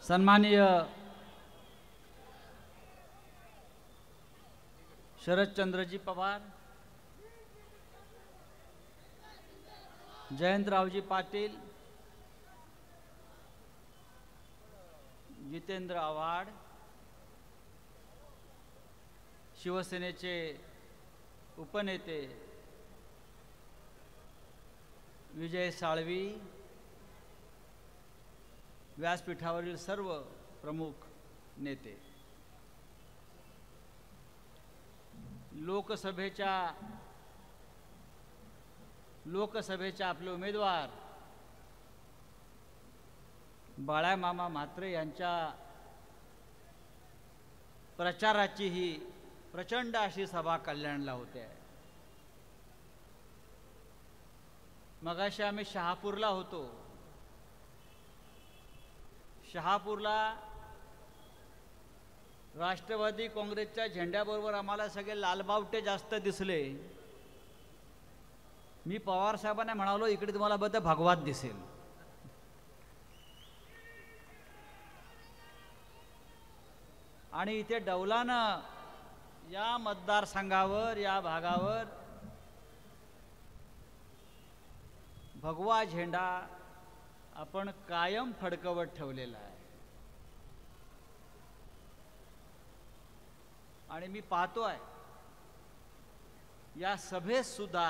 सन्माननीय शरदचंद्रजी पवार, जयंतरावजी पाटील, जितेंद्र आव्हाड, शिवसेनेचे उपनेते विजय साळवी, व्यासपीठावरील सर्व प्रमुख नेते, लोकसभेच्या आपले उमेदवार बाळामामा म्हात्रे यांच्या प्रचाराची ही प्रचंड अशी सभा कल्याणला होते. मगाशी आम्ही शहापूरला होतो. शहापूरला राष्ट्रवादी काँग्रेसच्या झेंड्याबरोबर आम्हाला सगळे लालबावटे जास्त दिसले. मी पवार साहेबांना म्हणालो, इकडे तुम्हाला बद्दल भगवात दिसेल. आणि इथे डौलानं या मतदारसंघावर, या भागावर भगवा झेंडा आपण कायम फडकवत ठेवलेला आहे. आणि मी पाहतोय या सभेत सुद्धा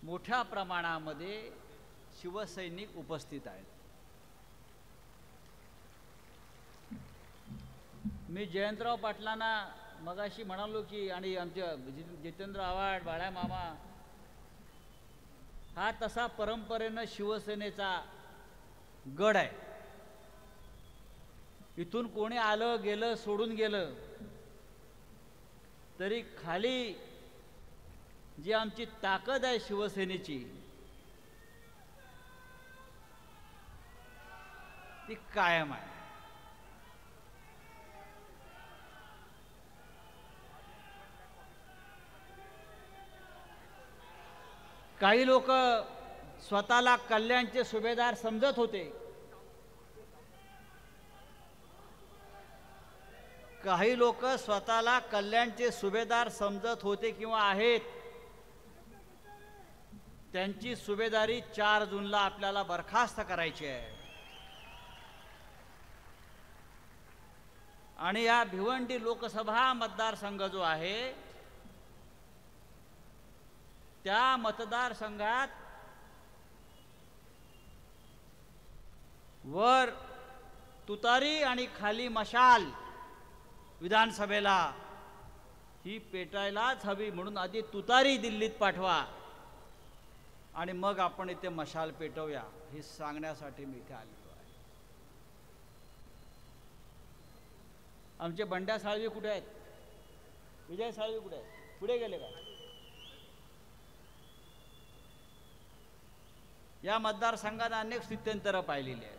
मोठ्या प्रमाणामध्ये शिवसैनिक उपस्थित आहेत. मी जयंतराव पाटलांना मगाशी म्हणालो की, आणि आमचे जितेंद्र आव्हाड, बाळामामा हा तसा परंपरेनं शिवसेनेचा गड आहे. इथून कोणी आलं गेलं सोडून गेलं तरी खाली जी आमची ताकद आहे शिवसेनेची ती कायम आहे. काही लोक स्वतःला कल्याणचे सुभेदार समजत होते, काही लोक स्वतःला कल्याणचे सुभेदार समजत होते किंवा आहेत. त्यांची सुभेदारी 4 जूनला आपल्याला बरखास्त करायची आहे. आणि या भिवंडी लोकसभा मतदारसंघ जो आहे त्या मतदारसंघात वर तुतारी आणि खाली मशाल विधानसभेला ही पेटायलाच हवी. म्हणून आधी तुतारी दिल्लीत पाठवा आणि मग आपण इथे मशाल पेटवूया, हे सांगण्यासाठी मी इथे आलेलो आहे. आमचे बंड्या साळवी कुठे आहेत? विजय साळवी कुठे आहेत? पुढे गेले का? या मतदारसंघात अनेक स्थित्यंतरं पाहिलेली आहेत.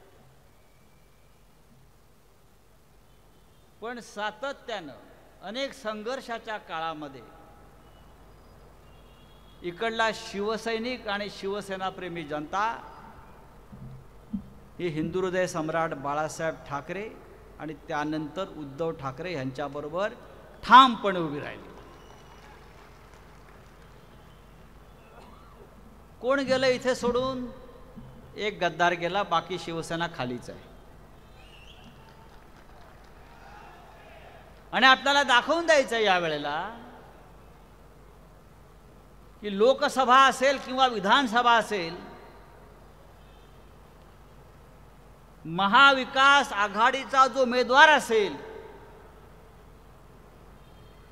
पण सातत्यानं अनेक संघर्षाच्या काळामध्ये इकडला शिवसैनिक आणि शिवसेनाप्रेमी जनता ही हिंदू हृदय सम्राट बाळासाहेब ठाकरे आणि त्यानंतर उद्धव ठाकरे यांच्याबरोबर ठामपणे उभी राहिली. कोण गेलं इथे सोडून? एक गद्दार गेला, बाकी शिवसेना खालीच आहे. आणि आपल्याला दाखवून द्यायचं आहे यावेळेला की लोकसभा असेल किंवा विधानसभा असेल, महाविकास आघाडीचा जो उमेदवार असेल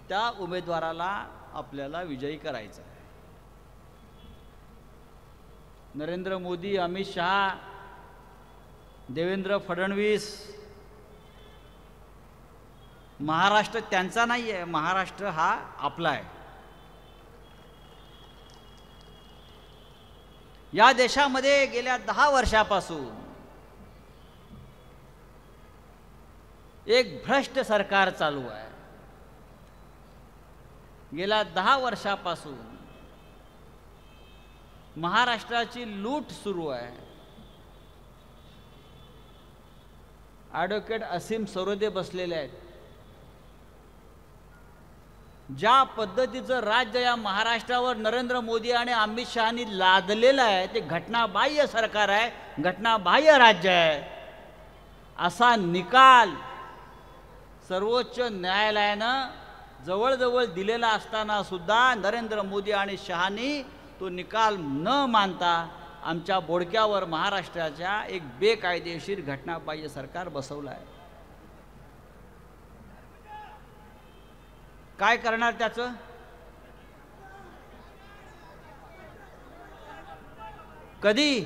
त्या उमेदवाराला आपल्याला विजयी करायचं आहे. नरेंद्र मोदी, अमित शहा, देवेंद्र फडणवीस, महाराष्ट्र त्यांचा नाही आहे, महाराष्ट्र हा आपला आहे. या देशामध्ये गेल्या 10 वर्षापासून एक भ्रष्ट सरकार चालू आहे. गेल्या 10 वर्षापासून महाराष्ट्राची लूट सुरू आहे. ॲडव्होकेट असीम सरोदे बसलेले आहेत. ज्या पद्धतीचं राज्य या महाराष्ट्रावर नरेंद्र मोदी आणि अमित शहानी लादलेलं आहे ते घटनाबाह्य सरकार आहे, घटनाबाह्य राज्य आहे. असा निकाल सर्वोच्च न्यायालयानं जवळजवळ दिलेला असताना सुद्धा नरेंद्र मोदी आणि शहानी तो निकाल न मानता आमच्या बोडक्यावर महाराष्ट्राच्या एक बेकायदेशीर घटनाबाह्य सरकार बसवलं आहे. काय करणार त्याचं? कधी?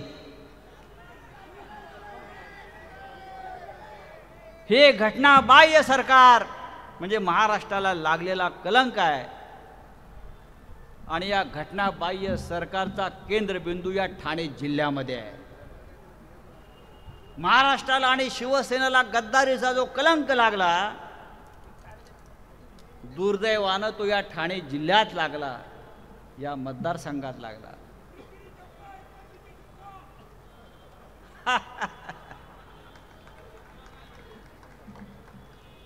हे घटनाबाह्य सरकार म्हणजे महाराष्ट्राला लागलेला कलंक आहे आणि या घटनाबाह्य सरकारचा केंद्रबिंदू या ठाणे जिल्ह्यामध्ये आहे. महाराष्ट्राला आणि शिवसेनेला गद्दारीचा जो कलंक लागला दुर्दैवानं तो या ठाणे जिल्ह्यात लागला, या मतदारसंघात लागला.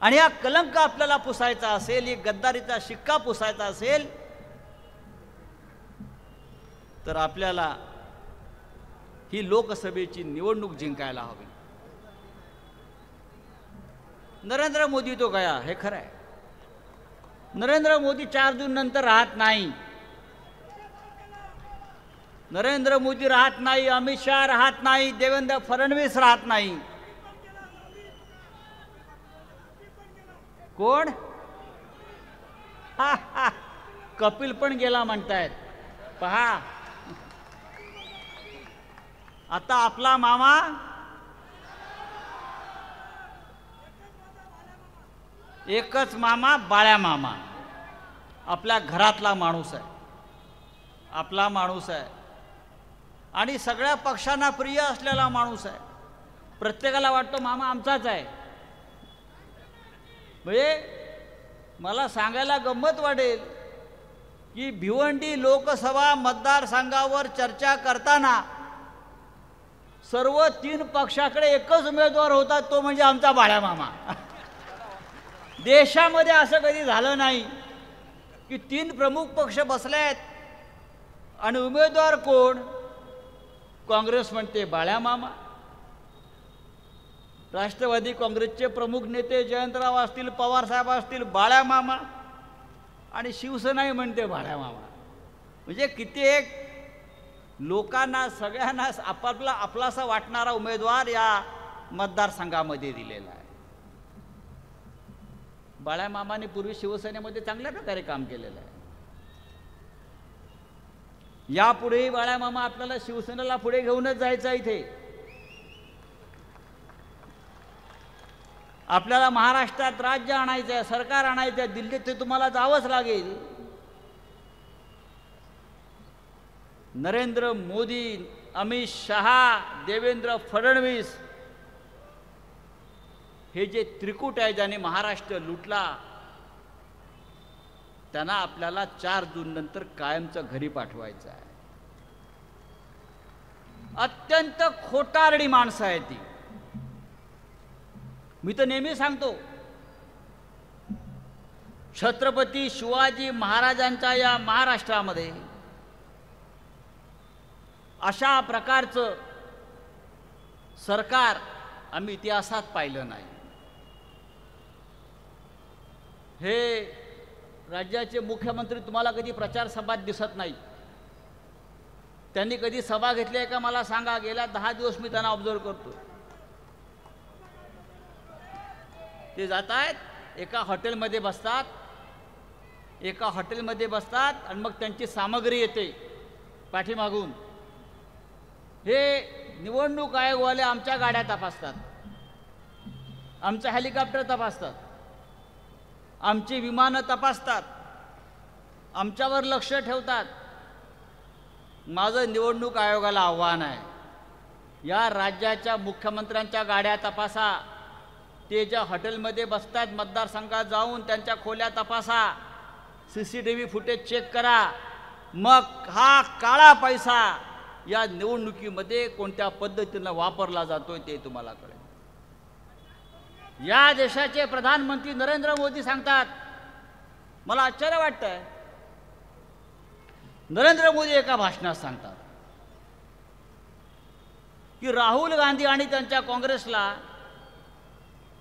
आणि हा कलंक आपल्याला पुसायचा असेल, एक गद्दारीचा शिक्का पुसायचा असेल तर आपल्याला ही लोकसभेची निवडणूक जिंकायला हवी. नरेंद्र मोदी तो गया, हे खरं आहे. नरेंद्र मोदी 4 जून नंतर राहत नाही. नरेंद्र मोदी राहत नाही, अमित शहा राहत नाही, देवेंद्र फडणवीस राहत नाही. कोण? कपिल पण गेला म्हणतायत. पहा आता आपला मामा एकच मामा, बाळ्या मामा आपल्या घरातला माणूस आहे, आपला माणूस आहे आणि सगळ्या पक्षांना प्रिय असलेला माणूस आहे. प्रत्येकाला वाटतो मामा आमचाच आहे. म्हणजे मला सांगायला गंमत वाटेल की भिवंडी लोकसभा मतदारसंघावर चर्चा करताना सर्व 3 पक्षाकडे एकच उमेदवार होता, तो म्हणजे आमचा बाळ्या मामा. देशामध्ये असं कधी झालं नाही की 3 प्रमुख पक्ष बसले आहेत आणि उमेदवार कोण? काँग्रेस म्हणते बाळ्या मामा, राष्ट्रवादी काँग्रेसचे प्रमुख नेते जयंतराव असतील, पवार साहेब असतील, बाळ्या मामा, आणि शिवसेनाही म्हणते बाळ्या मामा. म्हणजे किती एक लोकांना सगळ्यांना आपापला आपलासा वाटणारा उमेदवार या मतदारसंघामध्ये दिलेला आहे. बाळ्या मामाने पूर्वी शिवसेनेमध्ये चांगल्या प्रकारे काम केलेलं आहे. यापुढेही बाळ्या मामा आपल्याला शिवसेनेला पुढे घेऊनच जायचं आहे. इथे आपल्याला महाराष्ट्रात राज्य आणायचं आहे, सरकार आणायचं आहे. दिल्लीत ते तुम्हाला जावंच लागेल. नरेंद्र मोदी, अमित शहा, देवेंद्र फडणवीस हे जे त्रिकूट आहे ज्याने महाराष्ट्र लुटला त्यांना आपल्याला 4 जून नंतर कायमचं घरी पाठवायचं आहे. अत्यंत खोटारडी माणसं आहे ती. मी तर नेहमी सांगतो छत्रपती शिवाजी महाराजांच्या या महाराष्ट्रामध्ये अशा प्रकारचं सरकार आम्ही इतिहासात पाहिलं नाही. हे राज्याचे मुख्यमंत्री तुम्हाला कधी प्रचार सभात दिसत नाही. त्यांनी कधी सभा घेतली आहे का मला सांगा. गेल्या 10 दिवस मी त्यांना ऑब्झर्व करतो. ते जात आहेत, एका हॉटेलमध्ये बसतात, एका हॉटेलमध्ये बसतात आणि मग त्यांची सामग्री येते पाठीमागून. हे निवडणूक आयोगवाले आमच्या गाड्या तपासतात, आमचं हेलिकॉप्टर तपासतात, आमची विमानं तपासतात, आमच्यावर लक्ष ठेवतात. माझं निवडणूक आयोगाला आव्हान आहे, या राज्याच्या मुख्यमंत्र्यांच्या गाड्या तपासा. ते ज्या हॉटेलमध्ये बसतात मतदारसंघात जाऊन त्यांच्या खोल्या तपासा, CCTV फुटेज चेक करा. मग हा काळा पैसा या निवडणुकीमध्ये कोणत्या पद्धतीनं वापरला जातोय ते तुम्हाला कळेल. या देशाचे प्रधानमंत्री नरेंद्र मोदी सांगतात, मला आश्चर्य वाटतंय, नरेंद्र मोदी एका भाषणात सांगतात की राहुल गांधी आणि त्यांच्या काँग्रेसला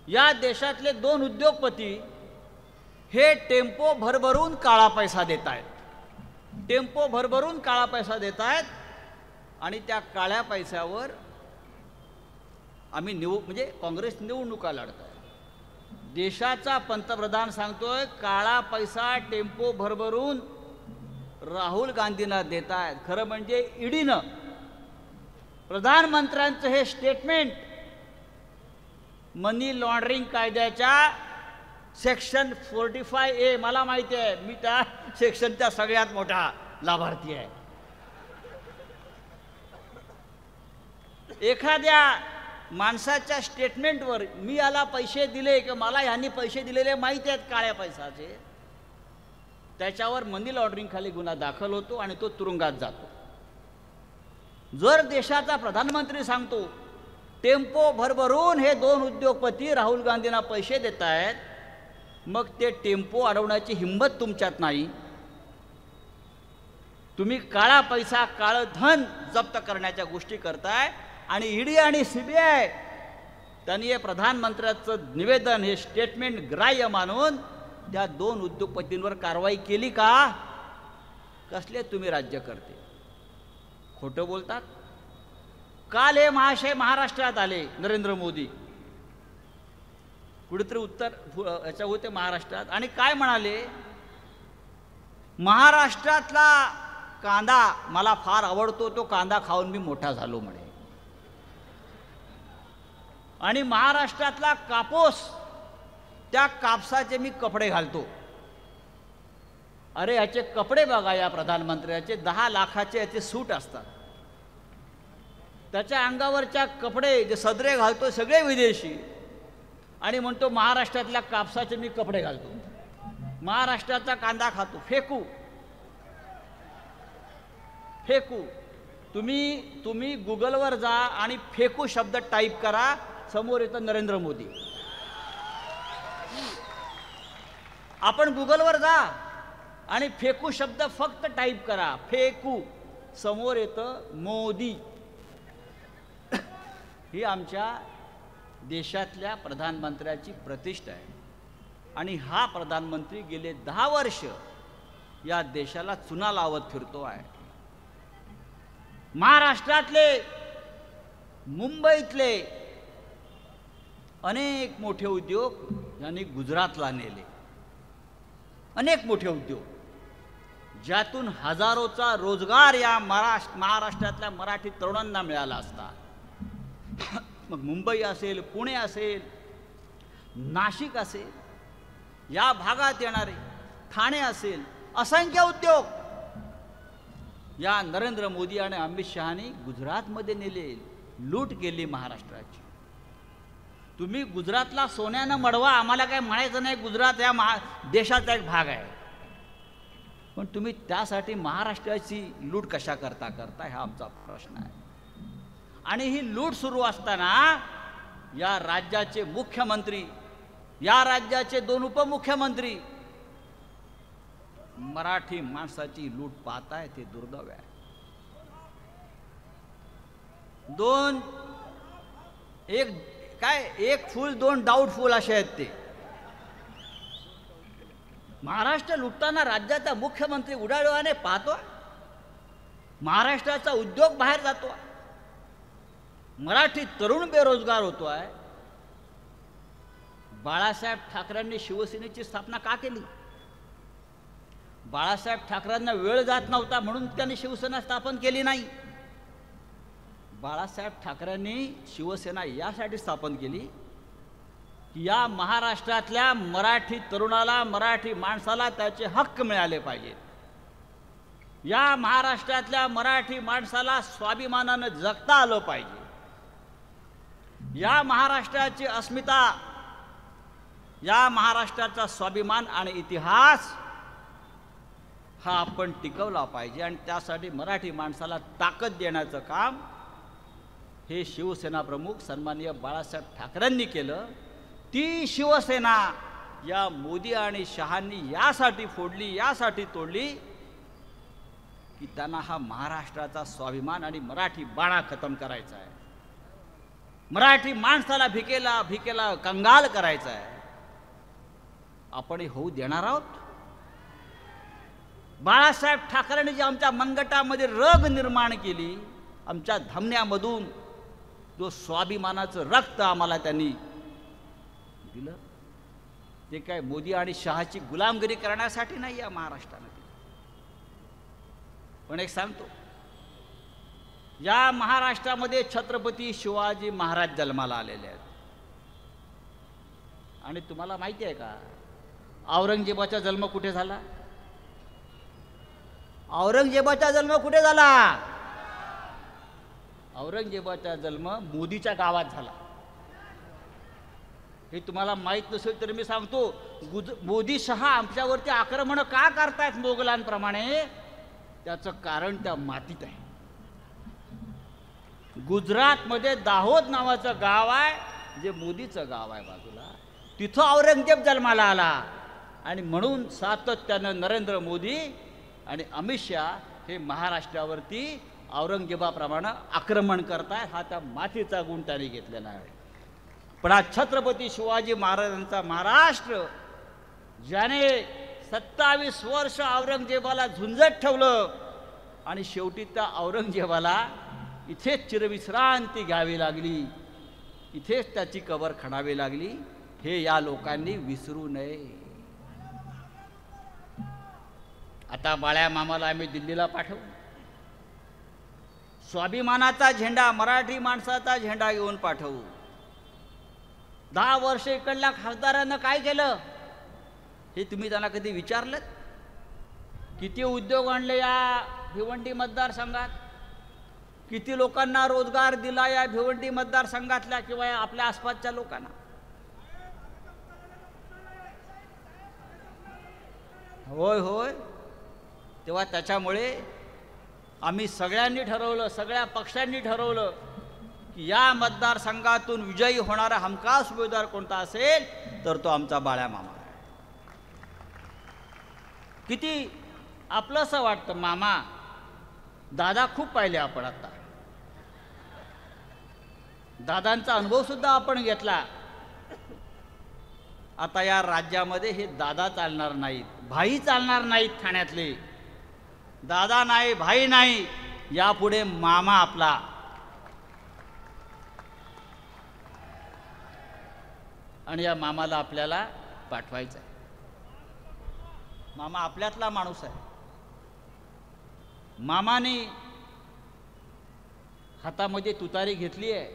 या देशातले 2 उद्योगपती हे टेम्पो भरभरून काळा पैसा देत आहेत, टेम्पो भरभरून काळा पैसा देत आहेत आणि त्या काळ्या पैशावर आम्ही म्हणजे काँग्रेस निवडणुका लढत आहे. देशाचा पंतप्रधान सांगतोय काळा पैसा टेम्पो भरभरून राहुल गांधींना देत आहेत. खरं म्हणजे ईडीनं प्रधानमंत्र्यांचं हे स्टेटमेंट मनी लॉन्ड्रिंग कायद्याच्या सेक्शन 45A, मला माहिती आहे, मी त्या सेक्शनचा सगळ्यात मोठा लाभार्थी आहे. एखाद्या माणसाच्या स्टेटमेंटवर मी याला पैसे दिले किंवा मला ह्यांनी पैसे दिलेले माहिती आहेत काळ्या पैशाचे, त्याच्यावर मनी लॉन्ड्रिंग खाली गुन्हा दाखल होतो आणि तो तुरुंगात जातो. जर देशाचा प्रधानमंत्री सांगतो टेम्पो भरभरून हे 2 उद्योगपती राहुल गांधींना पैसे देत आहेत, मग ते टेम्पो अडवण्याची हिंमत तुमच्यात नाही. तुम्ही काळा पैसा, काळं धन जप्त करण्याच्या गोष्टी करताय आणि ईडी आणि सीबीआय त्यांनी हे प्रधानमंत्र्याचं निवेदन, हे स्टेटमेंट ग्राह्य मानून त्या 2 उद्योगपतींवर कारवाई केली का? कसले तुम्ही राज्य करते, खोटं बोलतात. काल हे महाशय महाराष्ट्रात आले, नरेंद्र मोदी कुठेतरी उत्तर याच्या होते महाराष्ट्रात, आणि काय म्हणाले, महाराष्ट्रातला कांदा मला फार आवडतो, तो कांदा खाऊन मी मोठा झालो म्हणे, आणि महाराष्ट्रातला कापूस, त्या कापसाचे मी कपडे घालतो. अरे याचे कपडे बघा, या प्रधानमंत्र्याचे 10 लाखाचे याचे सूट असतात, त्याच्या अंगावरच्या कपडे जे सदरे घालतो सगळे विदेशी, आणि म्हणतो महाराष्ट्रातल्या कापसाचे मी कपडे घालतो, महाराष्ट्राचा कांदा खातो. फेकू फेकू. तुम्ही गुगलवर जा आणि फेकू शब्द टाईप करा, समोर येतं नरेंद्र मोदी. आपण गुगलवर जा आणि फेकू शब्द फक्त टाईप करा, फेकू, समोर येतं मोदी. ही आमच्या देशातल्या प्रधानमंत्र्याची प्रतिष्ठा आहे, आणि हा प्रधानमंत्री गेले 10 वर्ष या देशाला चुना लावत फिरतो आहे. महाराष्ट्रातले, मुंबईतले अनेक मोठे उद्योग यांनी गुजरातला नेले, अनेक मोठे उद्योग ज्यातून हजारोचा रोजगार या महाराष्ट्रातल्या मराठी तरुणांना मिळाला असता. मग मुंबई असेल, पुणे असेल, नाशिक असेल, या भागात येणारे ठाणे असेल, असंख्य उद्योग या नरेंद्र मोदी आणि अमित शहानी गुजरातमध्ये नेले, लूट केली महाराष्ट्राची. तुम्ही गुजरातला सोन्यानं मडवा, आम्हाला काय म्हणायचं नाही, गुजरात या देशाचा एक भाग आहे, पण तुम्ही त्यासाठी महाराष्ट्राची लूट कशा करता हा आमचा प्रश्न आहे. आणि ही लूट सुरू असताना या राज्याचे मुख्यमंत्री, या राज्याचे 2 उपमुख्यमंत्री मराठी माणसाची लूट पाहताय, ते दुर्दैव आहे. एक फूल 2 डाऊटफुल असे आहेत ते. महाराष्ट्र लुटताना राज्याचा मुख्यमंत्री उडाळवाने पाहतो, महाराष्ट्राचा उद्योग बाहेर जातो, मराठी तरुण बेरोजगार होतो आहे. बाळासाहेब ठाकरेंनी शिवसेनेची स्थापना का केली? बाळासाहेब ठाकरेंना वेळ जात नव्हता म्हणून त्यांनी शिवसेना स्थापन केली नाही. बाळासाहेब ठाकरेंनी शिवसेना यासाठी स्थापन केली की या महाराष्ट्रातल्या मराठी तरुणाला, मराठी माणसाला त्याचे हक्क मिळाले पाहिजेत. या महाराष्ट्रातल्या मराठी माणसाला स्वाभिमानानं जगता आलं पाहिजे. या महाराष्ट्राची अस्मिता, या महाराष्ट्राचा स्वाभिमान आणि इतिहास हा आपण टिकवला पाहिजे, आणि त्यासाठी मराठी माणसाला ताकद देण्याचं काम हे शिवसेना प्रमुख सन्माननीय बाळासाहेब ठाकरेंनी केलं. ती शिवसेना या मोदी आणि शहांनी यासाठी फोडली, यासाठी तोडली की त्यांना हा महाराष्ट्राचा स्वाभिमान आणि मराठी बाणा खतम करायचा आहे, मराठी माणसाला भिकेला कंगाल करायचा आहे. आपण हे होऊ देणार आहोत? बाळासाहेब ठाकरेंनी जी आमच्या मनगटामध्ये रग निर्माण केली, आमच्या धमन्यामधून जो स्वाभिमानाचं रक्त आम्हाला त्यांनी दिलं, ते काय मोदी आणि शहाची गुलामगिरी करण्यासाठी नाही या महाराष्ट्राने दिलं. पण एक सांगतो, या महाराष्ट्रामध्ये छत्रपती शिवाजी महाराज जन्माला आलेले आहेत. आणि तुम्हाला माहिती आहे का, औरंगजेबाचा जन्म कुठे झाला? औरंगजेबाचा जन्म कुठे झाला? औरंगजेबाचा जन्म मोदीच्या गावात झाला. हे तुम्हाला माहीत नसेल तर मी सांगतो, मोदी शहा आमच्यावरती आक्रमण का करतायत मोगलांप्रमाणे, त्याचं कारण त्या मातीत आहे. गुजरातमध्ये दाहोद नावाचं गाव आहे, जे मोदीचं गाव आहे बाजूला, तिथं औरंगजेब जन्माला आला. आणि म्हणून सातत्यानं नरेंद्र मोदी आणि अमित शहा हे महाराष्ट्रावरती औरंगजेबाप्रमाणे आक्रमण करतायत. हा त्या मातीचा गुण त्यांनी घेतलेला आहे. पण आज छत्रपती शिवाजी महाराजांचा महाराष्ट्र, ज्याने 27 वर्ष औरंगजेबाला झुंजत ठेवलं आणि शेवटी त्या औरंगजेबाला इथेच चिरविश्रांती घ्यावी लागली, इथेच त्याची कबर खणावी लागली, हे या लोकांनी विसरू नये. आता बाळ्या मामाला आम्ही दिल्लीला पाठवू, स्वाभिमानाचा झेंडा, मराठी माणसाचा झेंडा घेऊन पाठवू. 10 वर्ष इकडल्या खासदारांना काय केलं हे तुम्ही त्यांना कधी विचारलं? किती उद्योग आणले या भिवंडी मतदारसंघात, किती लोकांना रोजगार दिला या भिवंडी मतदारसंघातल्या किंवा आपल्या आसपासच्या लोकांना? होय होय. तेव्हा त्याच्यामुळे आम्ही सगळ्यांनी ठरवलं, सगळ्या पक्षांनी ठरवलं की या मतदारसंघातून विजयी होणारा हमखास उमेदवार कोणता असेल तर तो आमचा बाळ्या मामा आहे. किती आपलंसं वाटतं मामा. दादा खूप पाहिले आपण, आता दादांचा अनुभव सुद्धा आपण घेतला. आता या राज्यामध्ये हे दादा चालणार नाहीत, भाई चालणार नाहीत. ठाण्यातले दादा नाही, भाई नाही, यापुढे मामा आपला. आणि या मामाला आपल्याला पाठवायचं आहे. मामा आपल्यातला माणूस आहे. मामाने हातामध्ये तुतारी घेतली आहे,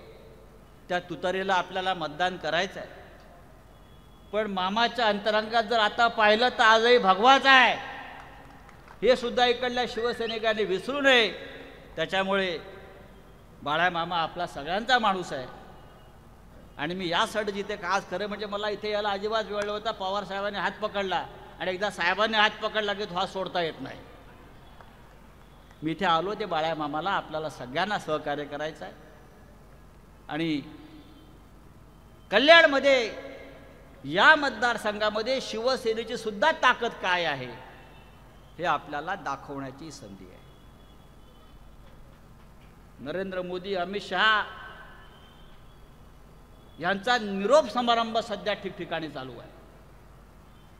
त्या तुतारीला आपल्याला मतदान करायचं आहे. पण मामाच्या अंतरंगात जर आता पाहिलं तर आजही भगवाच आहे, हे सुद्धा इकडल्या शिवसैनिकांनी विसरू नये. त्याच्यामुळे बाळा मामा आपला सगळ्यांचा माणूस आहे. आणि मी यासाठी जिथे आज खरं म्हणजे मला इथे यायला अजिबात वेळ होता. पवार साहेबांनी हात पकडला आणि एकदा साहेबांनी हात पकडला की तो हात सोडता येत नाही. मी इथे आलो ते बाळ्या मामाला आपल्याला सगळ्यांना सहकार्य करायचं आहे. आणि कल्याणमध्ये या मतदारसंघामध्ये शिवसेनेची सुद्धा ताकद काय आहे हे आपल्याला दाखवण्याची संधी आहे. नरेंद्र मोदी, अमित शहा यांचा निरोप समारंभ सध्या ठिकठिकाणी चालू आहे.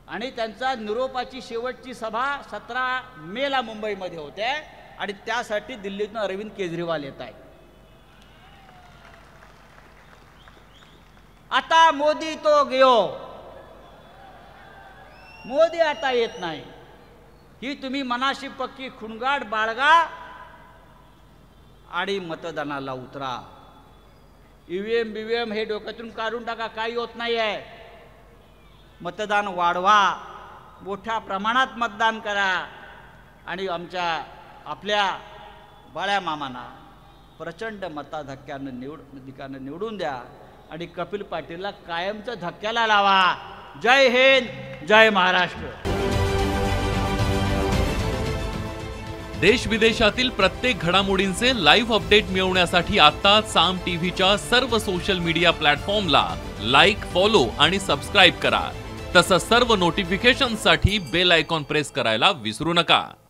आणि त्यांचा निरोपाची शेवटची सभा 17 मेला मुंबईमध्ये होते. आणि त्यासाठी दिल्लीतून अरविंद केजरीवाल येत आहेत. आता मोदी तो गयो, मोदी आता येत नाही. ही तुम्ही मनाशी पक्की खुणगाट बाळगा आणि मतदानाला उतरा. ईव्हीएम बीव्हीएम हे डोक्यातून काढून टाका, काही होत नाही आहे. मतदान वाढवा, मोठ्या प्रमाणात मतदान करा आणि आपल्या बाळ्या मामांना प्रचंड मताधिक्यानं निवडून द्या आणि कपिल पाटीलला कायमचं धक्क्याला लावा. जय हिंद, जय महाराष्ट्र. देश विदेशातील प्रत्येक घडामोडींचे लाईव्ह अपडेट मिळवण्यासाठी आता साम टीव्हीच्या सर्व सोशल मीडिया प्लॅटफॉर्मला लाईक, फॉलो आणि सबस्क्राईब करा. तसंच सर्व नोटिफिकेशनसाठी बेल आयकॉन प्रेस करायला विसरू नका.